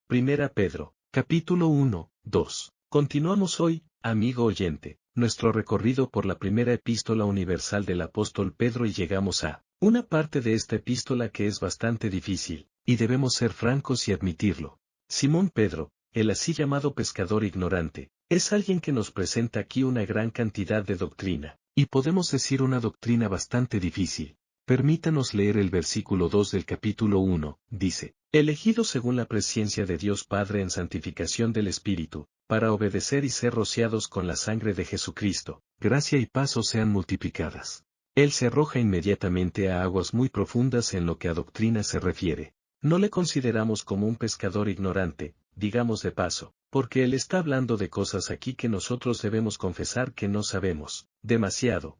Primera Pedro, capítulo 1, 2. Continuamos hoy, amigo oyente, nuestro recorrido por la primera epístola universal del apóstol Pedro y llegamos a una parte de esta epístola que es bastante difícil, y debemos ser francos y admitirlo. Simón Pedro, el así llamado pescador ignorante, es alguien que nos presenta aquí una gran cantidad de doctrina, y podemos decir una doctrina bastante difícil. Permítanos leer el versículo 2 del capítulo 1, dice, elegidos según la presciencia de Dios Padre en santificación del Espíritu, para obedecer y ser rociados con la sangre de Jesucristo, gracia y paz os sean multiplicadas. Él se arroja inmediatamente a aguas muy profundas en lo que a doctrina se refiere. No le consideramos como un pescador ignorante, digamos de paso, porque él está hablando de cosas aquí que nosotros debemos confesar que no sabemos, demasiado.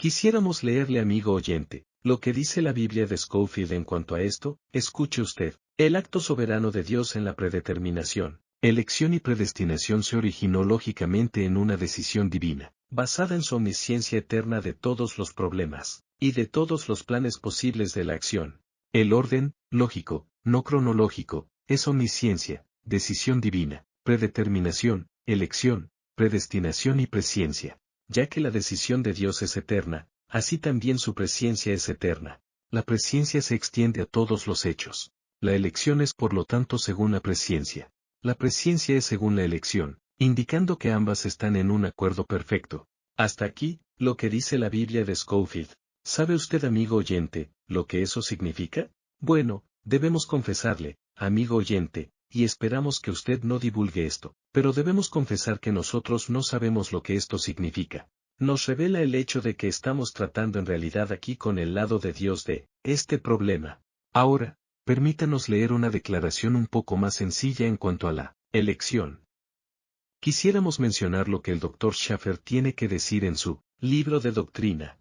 Quisiéramos leerle, amigo oyente, lo que dice la Biblia de Scofield en cuanto a esto. Escuche usted, el acto soberano de Dios en la predeterminación, elección y predestinación se originó lógicamente en una decisión divina, basada en su omnisciencia eterna de todos los problemas, y de todos los planes posibles de la acción. El orden, lógico, no cronológico, es omnisciencia, decisión divina, predeterminación, elección, predestinación y presciencia. Ya que la decisión de Dios es eterna, así también su presciencia es eterna. La presciencia se extiende a todos los hechos. La elección es por lo tanto según la presciencia. La presciencia es según la elección, indicando que ambas están en un acuerdo perfecto. Hasta aquí, lo que dice la Biblia de Scofield. ¿Sabe usted, amigo oyente, lo que eso significa? Bueno, debemos confesarle, amigo oyente, y esperamos que usted no divulgue esto, pero debemos confesar que nosotros no sabemos lo que esto significa. Nos revela el hecho de que estamos tratando en realidad aquí con el lado de Dios de este problema. Ahora, permítanos leer una declaración un poco más sencilla en cuanto a la elección. Quisiéramos mencionar lo que el Dr. Schaffer tiene que decir en su libro de doctrina.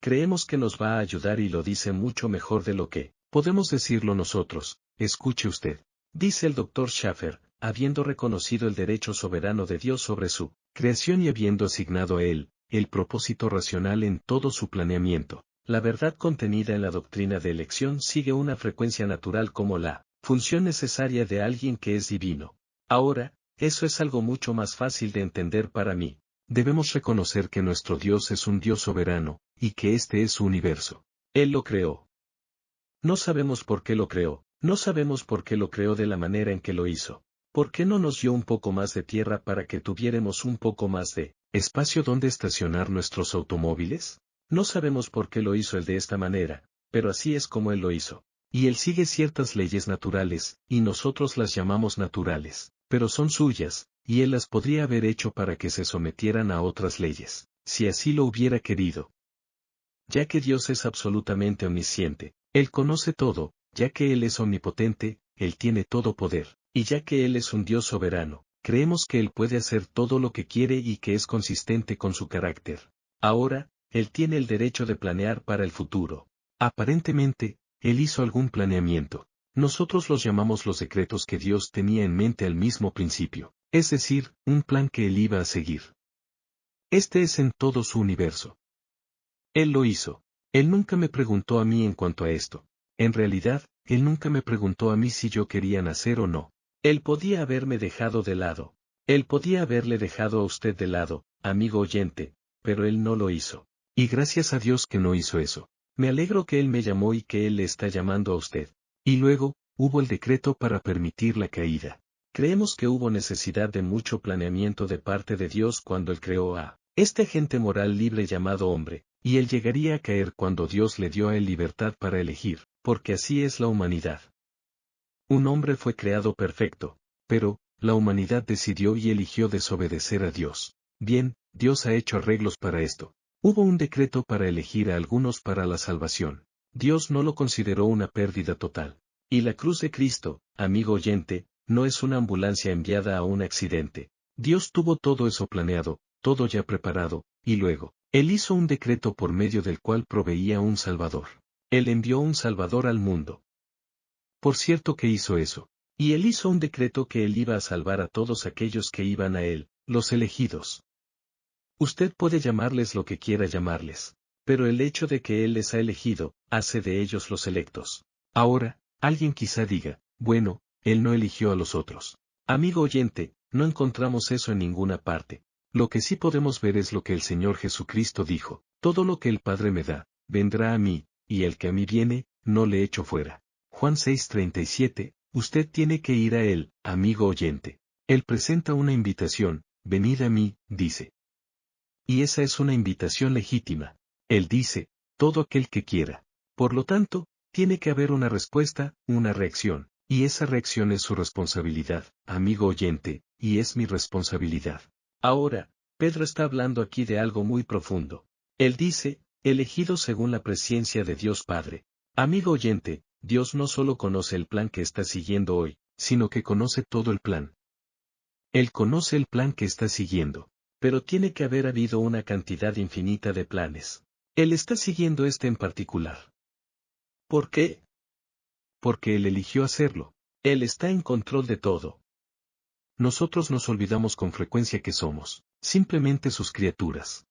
Creemos que nos va a ayudar y lo dice mucho mejor de lo que podemos decirlo nosotros. Escuche usted. Dice el Dr. Schaffer, habiendo reconocido el derecho soberano de Dios sobre su creación y habiendo asignado a él el propósito racional en todo su planeamiento, la verdad contenida en la doctrina de elección sigue una frecuencia natural como la función necesaria de alguien que es divino. Ahora, eso es algo mucho más fácil de entender para mí. Debemos reconocer que nuestro Dios es un Dios soberano, y que este es su universo. Él lo creó. No sabemos por qué lo creó. No sabemos por qué lo creó de la manera en que lo hizo. ¿Por qué no nos dio un poco más de tierra para que tuviéramos un poco más de espacio donde estacionar nuestros automóviles? No sabemos por qué lo hizo él de esta manera, pero así es como él lo hizo. Y él sigue ciertas leyes naturales, y nosotros las llamamos naturales, pero son suyas, y él las podría haber hecho para que se sometieran a otras leyes, si así lo hubiera querido. Ya que Dios es absolutamente omnisciente, Él conoce todo, ya que Él es omnipotente, Él tiene todo poder, y ya que Él es un Dios soberano, creemos que Él puede hacer todo lo que quiere y que es consistente con su carácter. Ahora, Él tiene el derecho de planear para el futuro. Aparentemente, Él hizo algún planeamiento. Nosotros los llamamos los secretos que Dios tenía en mente al mismo principio, es decir, un plan que Él iba a seguir. Este es en todo su universo. Él lo hizo. Él nunca me preguntó a mí en cuanto a esto. En realidad, Él nunca me preguntó a mí si yo quería nacer o no. Él podía haberme dejado de lado. Él podía haberle dejado a usted de lado, amigo oyente, pero Él no lo hizo. Y gracias a Dios que no hizo eso. Me alegro que Él me llamó y que Él le está llamando a usted. Y luego, hubo el decreto para permitir la caída. Creemos que hubo necesidad de mucho planeamiento de parte de Dios cuando Él creó a este agente moral libre llamado hombre, y él llegaría a caer cuando Dios le dio a él libertad para elegir, porque así es la humanidad. Un hombre fue creado perfecto, pero, la humanidad decidió y eligió desobedecer a Dios. Bien, Dios ha hecho arreglos para esto. Hubo un decreto para elegir a algunos para la salvación. Dios no lo consideró una pérdida total. Y la cruz de Cristo, amigo oyente, no es una ambulancia enviada a un accidente. Dios tuvo todo eso planeado, todo ya preparado, y luego, Él hizo un decreto por medio del cual proveía un Salvador. Él envió un Salvador al mundo. Por cierto que hizo eso. Y Él hizo un decreto que Él iba a salvar a todos aquellos que iban a Él, los elegidos. Usted puede llamarles lo que quiera llamarles, pero el hecho de que Él les ha elegido, hace de ellos los electos. Ahora, alguien quizá diga, bueno, Él no eligió a los otros. Amigo oyente, no encontramos eso en ninguna parte. Lo que sí podemos ver es lo que el Señor Jesucristo dijo: todo lo que el Padre me da, vendrá a mí, y el que a mí viene, no le echo fuera. Juan 6:37, usted tiene que ir a Él, amigo oyente. Él presenta una invitación: venid a mí, dice. Y esa es una invitación legítima. Él dice: todo aquel que quiera. Por lo tanto, tiene que haber una respuesta, una reacción, y esa reacción es su responsabilidad, amigo oyente, y es mi responsabilidad. Ahora, Pedro está hablando aquí de algo muy profundo. Él dice: elegido según la presciencia de Dios Padre. Amigo oyente, Dios no solo conoce el plan que está siguiendo hoy, sino que conoce todo el plan. Él conoce el plan que está siguiendo. Pero tiene que haber habido una cantidad infinita de planes. Él está siguiendo este en particular. ¿Por qué? Porque Él eligió hacerlo. Él está en control de todo. Nosotros nos olvidamos con frecuencia que somos simplemente sus criaturas.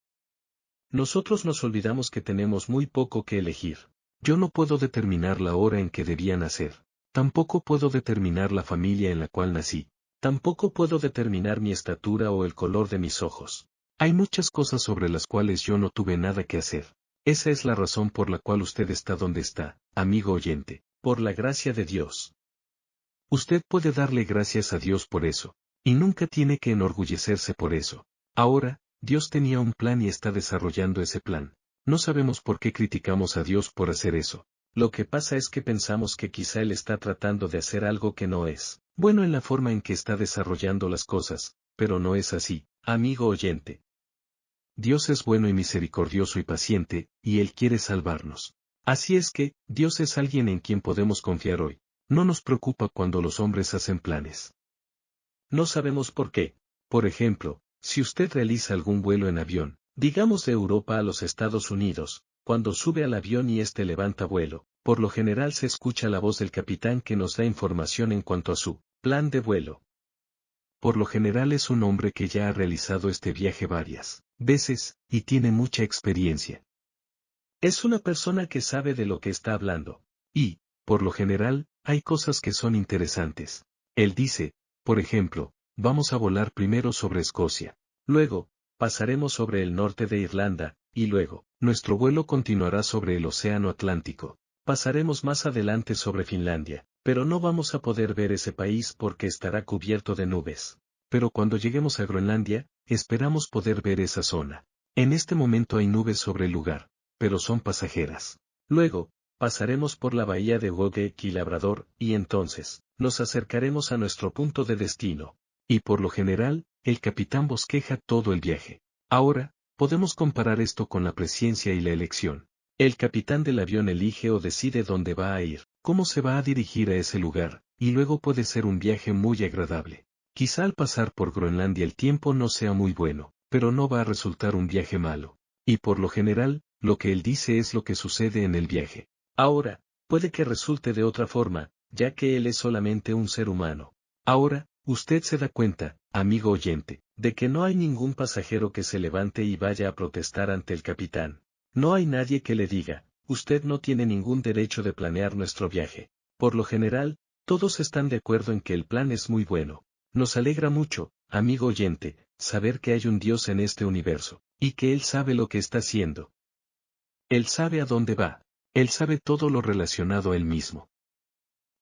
Nosotros nos olvidamos que tenemos muy poco que elegir. Yo no puedo determinar la hora en que debía nacer. Tampoco puedo determinar la familia en la cual nací. Tampoco puedo determinar mi estatura o el color de mis ojos. Hay muchas cosas sobre las cuales yo no tuve nada que hacer. Esa es la razón por la cual usted está donde está, amigo oyente, por la gracia de Dios. Usted puede darle gracias a Dios por eso, y nunca tiene que enorgullecerse por eso. Ahora, Dios tenía un plan y está desarrollando ese plan. No sabemos por qué criticamos a Dios por hacer eso. Lo que pasa es que pensamos que quizá Él está tratando de hacer algo que no es bueno en la forma en que está desarrollando las cosas, pero no es así, amigo oyente. Dios es bueno y misericordioso y paciente, y Él quiere salvarnos. Así es que, Dios es alguien en quien podemos confiar hoy. No nos preocupa cuando los hombres hacen planes. No sabemos por qué. Por ejemplo, si usted realiza algún vuelo en avión, digamos de Europa a los Estados Unidos, cuando sube al avión y éste levanta vuelo, por lo general se escucha la voz del capitán que nos da información en cuanto a su plan de vuelo. Por lo general es un hombre que ya ha realizado este viaje varias veces, y tiene mucha experiencia. Es una persona que sabe de lo que está hablando. Y, por lo general, hay cosas que son interesantes. Él dice, por ejemplo, vamos a volar primero sobre Escocia. Luego, pasaremos sobre el norte de Irlanda, y luego, nuestro vuelo continuará sobre el Océano Atlántico. Pasaremos más adelante sobre Finlandia, pero no vamos a poder ver ese país porque estará cubierto de nubes. Pero cuando lleguemos a Groenlandia, esperamos poder ver esa zona. En este momento hay nubes sobre el lugar, pero son pasajeras. Luego, pasaremos por la bahía de Wogeek y Labrador, y entonces, nos acercaremos a nuestro punto de destino. Y por lo general, el capitán bosqueja todo el viaje. Ahora, podemos comparar esto con la presciencia y la elección. El capitán del avión elige o decide dónde va a ir, cómo se va a dirigir a ese lugar, y luego puede ser un viaje muy agradable. Quizá al pasar por Groenlandia el tiempo no sea muy bueno, pero no va a resultar un viaje malo. Y por lo general, lo que él dice es lo que sucede en el viaje. Ahora, puede que resulte de otra forma, ya que él es solamente un ser humano. Ahora, usted se da cuenta, amigo oyente, de que no hay ningún pasajero que se levante y vaya a protestar ante el capitán. No hay nadie que le diga: usted no tiene ningún derecho de planear nuestro viaje. Por lo general, todos están de acuerdo en que el plan es muy bueno. Nos alegra mucho, amigo oyente, saber que hay un Dios en este universo, y que Él sabe lo que está haciendo. Él sabe a dónde va. Él sabe todo lo relacionado a Él mismo.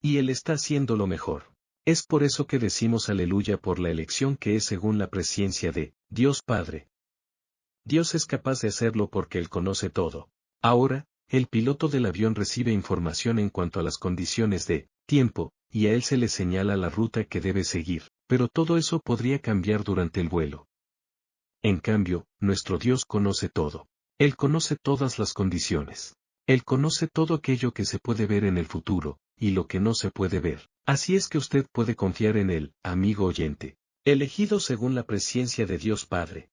Y Él está haciendo lo mejor. Es por eso que decimos aleluya por la elección que es según la presciencia de Dios Padre. Dios es capaz de hacerlo porque Él conoce todo. Ahora, el piloto del avión recibe información en cuanto a las condiciones de tiempo, y a él se le señala la ruta que debe seguir, pero todo eso podría cambiar durante el vuelo. En cambio, nuestro Dios conoce todo. Él conoce todas las condiciones. Él conoce todo aquello que se puede ver en el futuro, y lo que no se puede ver. Así es que usted puede confiar en Él, amigo oyente. Elegido según la presciencia de Dios Padre.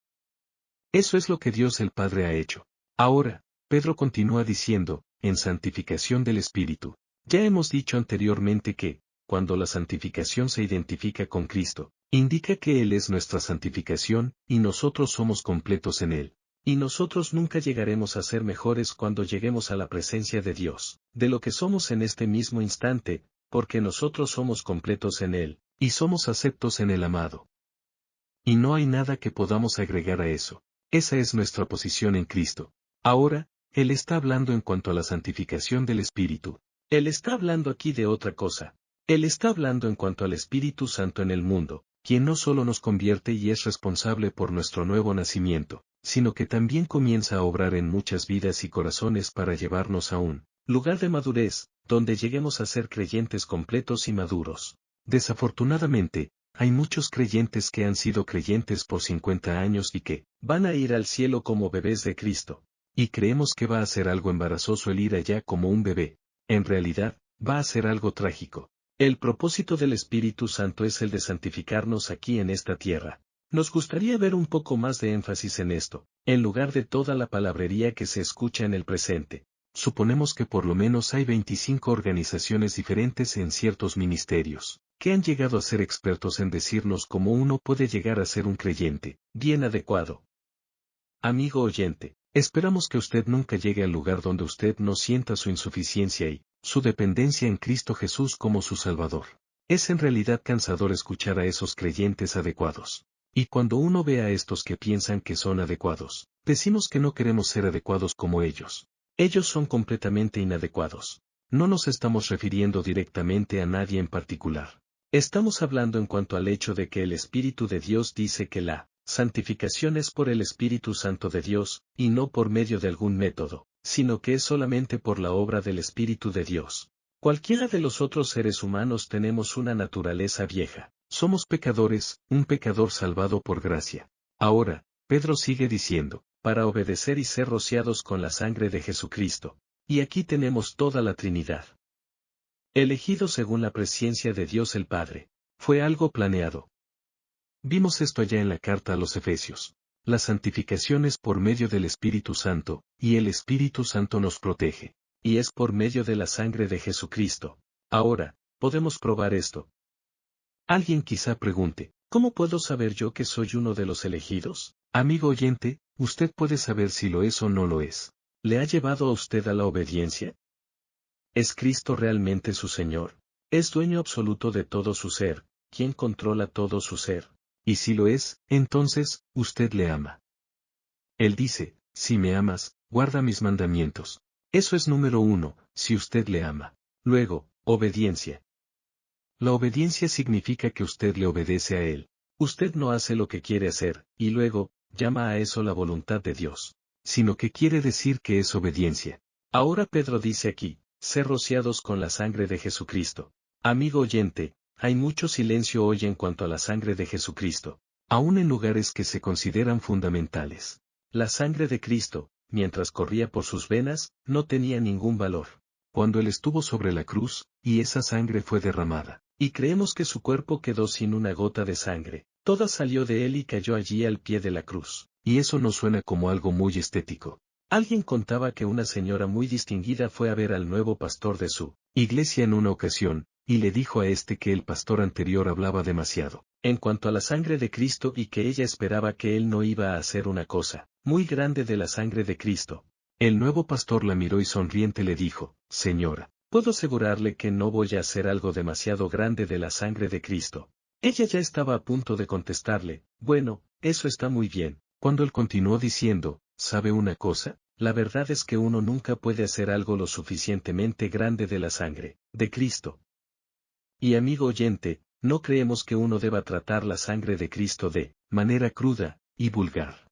Eso es lo que Dios el Padre ha hecho. Ahora, Pedro continúa diciendo, en santificación del Espíritu. Ya hemos dicho anteriormente que, cuando la santificación se identifica con Cristo, indica que Él es nuestra santificación, y nosotros somos completos en Él. Y nosotros nunca llegaremos a ser mejores cuando lleguemos a la presencia de Dios, de lo que somos en este mismo instante, porque nosotros somos completos en Él, y somos aceptos en el amado. Y no hay nada que podamos agregar a eso. Esa es nuestra posición en Cristo. Ahora, Él está hablando en cuanto a la santificación del Espíritu. Él está hablando aquí de otra cosa. Él está hablando en cuanto al Espíritu Santo en el mundo, quien no solo nos convierte y es responsable por nuestro nuevo nacimiento, sino que también comienza a obrar en muchas vidas y corazones para llevarnos a un lugar de madurez, donde lleguemos a ser creyentes completos y maduros. Desafortunadamente, hay muchos creyentes que han sido creyentes por 50 años y que van a ir al cielo como bebés de Cristo. Y creemos que va a ser algo embarazoso el ir allá como un bebé. En realidad, va a ser algo trágico. El propósito del Espíritu Santo es el de santificarnos aquí en esta tierra. Nos gustaría ver un poco más de énfasis en esto, en lugar de toda la palabrería que se escucha en el presente. Suponemos que por lo menos hay 25 organizaciones diferentes en ciertos ministerios, que han llegado a ser expertos en decirnos cómo uno puede llegar a ser un creyente, bien adecuado. Amigo oyente, esperamos que usted nunca llegue al lugar donde usted no sienta su insuficiencia y su dependencia en Cristo Jesús como su Salvador. Es en realidad cansador escuchar a esos creyentes adecuados. Y cuando uno ve a estos que piensan que son adecuados, decimos que no queremos ser adecuados como ellos. Ellos son completamente inadecuados. No nos estamos refiriendo directamente a nadie en particular. Estamos hablando en cuanto al hecho de que el Espíritu de Dios dice que la santificación es por el Espíritu Santo de Dios, y no por medio de algún método, sino que es solamente por la obra del Espíritu de Dios. Cualquiera de los otros seres humanos tenemos una naturaleza vieja. Somos pecadores, un pecador salvado por gracia. Ahora, Pedro sigue diciendo, para obedecer y ser rociados con la sangre de Jesucristo. Y aquí tenemos toda la Trinidad. Elegido según la presciencia de Dios el Padre. Fue algo planeado. Vimos esto allá en la carta a los Efesios. La santificación es por medio del Espíritu Santo, y el Espíritu Santo nos protege. Y es por medio de la sangre de Jesucristo. Ahora, podemos probar esto. Alguien quizá pregunte, ¿cómo puedo saber yo que soy uno de los elegidos? Amigo oyente, usted puede saber si lo es o no lo es. ¿Le ha llevado a usted a la obediencia? ¿Es Cristo realmente su Señor? ¿Es dueño absoluto de todo su ser, quien controla todo su ser? Y si lo es, entonces, usted le ama. Él dice, si me amas, guarda mis mandamientos. Eso es número 1, si usted le ama. Luego, obediencia. La obediencia significa que usted le obedece a Él. Usted no hace lo que quiere hacer, y luego, llama a eso la voluntad de Dios. Sino que quiere decir que es obediencia. Ahora Pedro dice aquí, ser rociados con la sangre de Jesucristo. Amigo oyente, hay mucho silencio hoy en cuanto a la sangre de Jesucristo, aún en lugares que se consideran fundamentales. La sangre de Cristo, mientras corría por sus venas, no tenía ningún valor. Cuando Él estuvo sobre la cruz, y esa sangre fue derramada, y creemos que su cuerpo quedó sin una gota de sangre, toda salió de Él y cayó allí al pie de la cruz, y eso no suena como algo muy estético. Alguien contaba que una señora muy distinguida fue a ver al nuevo pastor de su iglesia en una ocasión, y le dijo a este que el pastor anterior hablaba demasiado, en cuanto a la sangre de Cristo y que ella esperaba que él no iba a hacer una cosa muy grande de la sangre de Cristo. El nuevo pastor la miró y sonriente le dijo, Señora, puedo asegurarle que no voy a hacer algo demasiado grande de la sangre de Cristo. Ella ya estaba a punto de contestarle, bueno, eso está muy bien, cuando él continuó diciendo, ¿sabe una cosa? La verdad es que uno nunca puede hacer algo lo suficientemente grande de la sangre de Cristo. Y amigo oyente, no creemos que uno deba tratar la sangre de Cristo de manera cruda y vulgar.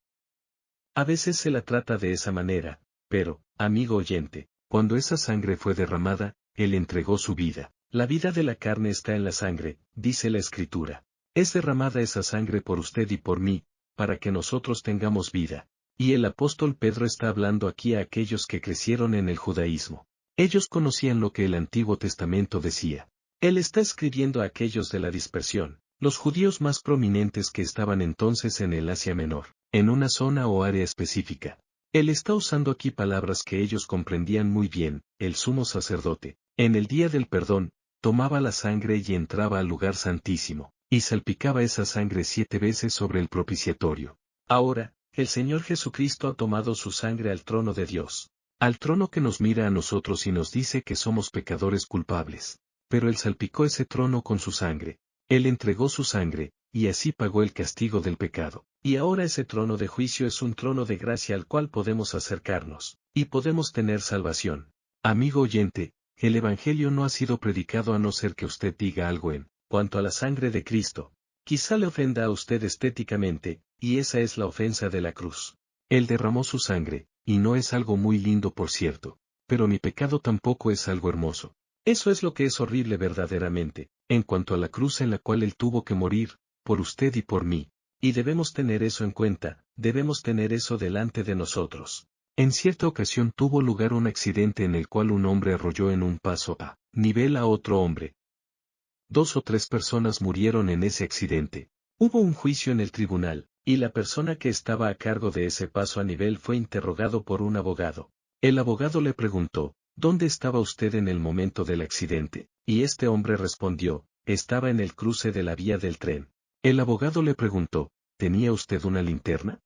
A veces se la trata de esa manera, pero, amigo oyente, cuando esa sangre fue derramada, Él entregó su vida. La vida de la carne está en la sangre, dice la Escritura. Es derramada esa sangre por usted y por mí, para que nosotros tengamos vida. Y el apóstol Pedro está hablando aquí a aquellos que crecieron en el judaísmo. Ellos conocían lo que el Antiguo Testamento decía. Él está escribiendo a aquellos de la dispersión, los judíos más prominentes que estaban entonces en el Asia Menor, en una zona o área específica. Él está usando aquí palabras que ellos comprendían muy bien. El sumo sacerdote, en el día del perdón, tomaba la sangre y entraba al lugar santísimo, y salpicaba esa sangre 7 veces sobre el propiciatorio. Ahora, el Señor Jesucristo ha tomado su sangre al trono de Dios, al trono que nos mira a nosotros y nos dice que somos pecadores culpables. pero él salpicó ese trono con su sangre. Él entregó su sangre, y así pagó el castigo del pecado. Y ahora ese trono de juicio es un trono de gracia al cual podemos acercarnos, y podemos tener salvación. Amigo oyente, el Evangelio no ha sido predicado a no ser que usted diga algo en cuanto a la sangre de Cristo. Quizá le ofenda a usted estéticamente, y esa es la ofensa de la cruz. Él derramó su sangre, y no es algo muy lindo por cierto, pero mi pecado tampoco es algo hermoso. Eso es lo que es horrible verdaderamente, en cuanto a la cruz en la cual Él tuvo que morir, por usted y por mí. Y debemos tener eso en cuenta, debemos tener eso delante de nosotros. En cierta ocasión tuvo lugar un accidente en el cual un hombre arrolló en un paso a nivel a otro hombre. 2 o 3 personas murieron en ese accidente. Hubo un juicio en el tribunal, y la persona que estaba a cargo de ese paso a nivel fue interrogado por un abogado. El abogado le preguntó, ¿dónde estaba usted en el momento del accidente? Y este hombre respondió, estaba en el cruce de la vía del tren. El abogado le preguntó, ¿tenía usted una linterna?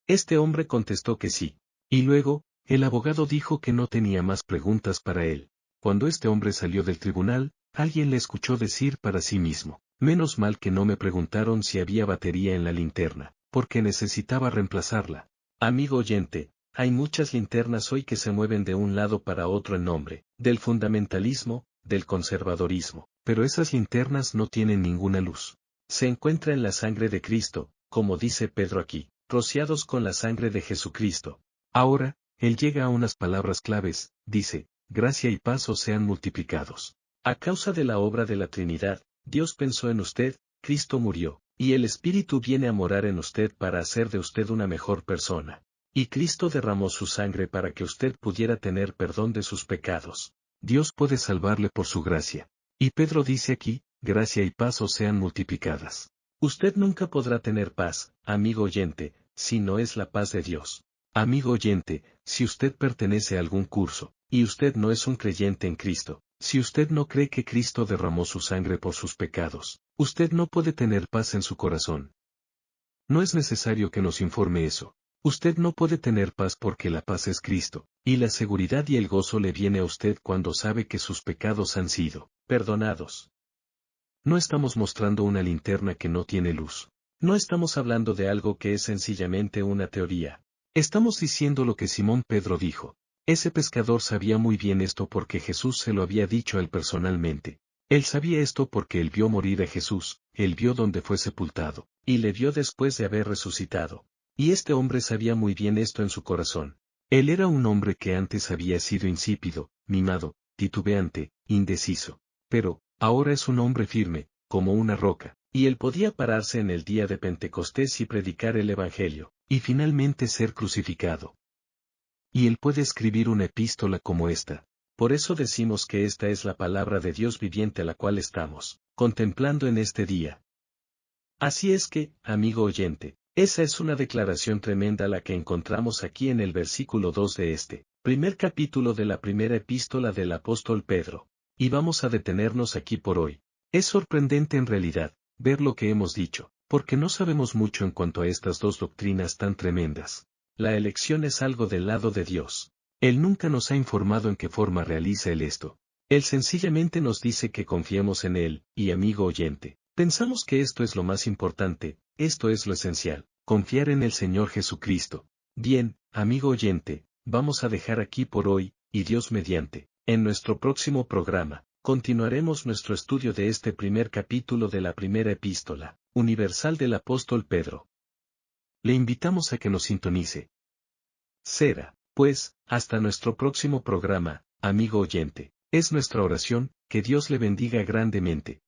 Este hombre contestó que sí. Y luego, el abogado dijo que no tenía más preguntas para él. Cuando este hombre salió del tribunal, alguien le escuchó decir para sí mismo, menos mal que no me preguntaron si había batería en la linterna, porque necesitaba reemplazarla. Amigo oyente, hay muchas linternas hoy que se mueven de un lado para otro en nombre del fundamentalismo, del conservadorismo, pero esas linternas no tienen ninguna luz. Se encuentra en la sangre de Cristo, como dice Pedro aquí, rociados con la sangre de Jesucristo. Ahora, él llega a unas palabras claves, dice, gracia y paz os sean multiplicados. A causa de la obra de la Trinidad, Dios pensó en usted, Cristo murió, y el Espíritu viene a morar en usted para hacer de usted una mejor persona. Y Cristo derramó su sangre para que usted pudiera tener perdón de sus pecados. Dios puede salvarle por su gracia. Y Pedro dice aquí, gracia y paz os sean multiplicadas. Usted nunca podrá tener paz, amigo oyente, si no es la paz de Dios. Amigo oyente, si usted pertenece a algún curso, y usted no es un creyente en Cristo, si usted no cree que Cristo derramó su sangre por sus pecados, usted no puede tener paz en su corazón. No es necesario que nos informe eso. Usted no puede tener paz porque la paz es Cristo, y la seguridad y el gozo le viene a usted cuando sabe que sus pecados han sido perdonados. No estamos mostrando una linterna que no tiene luz. No estamos hablando de algo que es sencillamente una teoría. Estamos diciendo lo que Simón Pedro dijo. Ese pescador sabía muy bien esto porque Jesús se lo había dicho a él personalmente. Él sabía esto porque él vio morir a Jesús, él vio donde fue sepultado, y le vio después de haber resucitado. Y este hombre sabía muy bien esto en su corazón. Él era un hombre que antes había sido insípido, mimado, titubeante, indeciso. Pero, ahora es un hombre firme, como una roca, y él podía pararse en el día de Pentecostés y predicar el Evangelio, y finalmente ser crucificado. Y él puede escribir una epístola como esta. Por eso decimos que esta es la palabra de Dios viviente a la cual estamos contemplando en este día. Así es que, amigo oyente, esa es una declaración tremenda la que encontramos aquí en el versículo 2 de este primer capítulo de la primera epístola del apóstol Pedro. Y vamos a detenernos aquí por hoy. Es sorprendente en realidad, ver lo que hemos dicho, porque no sabemos mucho en cuanto a estas dos doctrinas tan tremendas. La elección es algo del lado de Dios. Él nunca nos ha informado en qué forma realiza Él esto. Él sencillamente nos dice que confiemos en Él, y amigo oyente, pensamos que esto es lo más importante, esto es lo esencial, confiar en el Señor Jesucristo. Bien, amigo oyente, vamos a dejar aquí por hoy, y Dios mediante, en nuestro próximo programa, continuaremos nuestro estudio de este primer capítulo de la primera epístola universal del apóstol Pedro. Le invitamos a que nos sintonice. Será, pues, hasta nuestro próximo programa, amigo oyente. Es nuestra oración, que Dios le bendiga grandemente.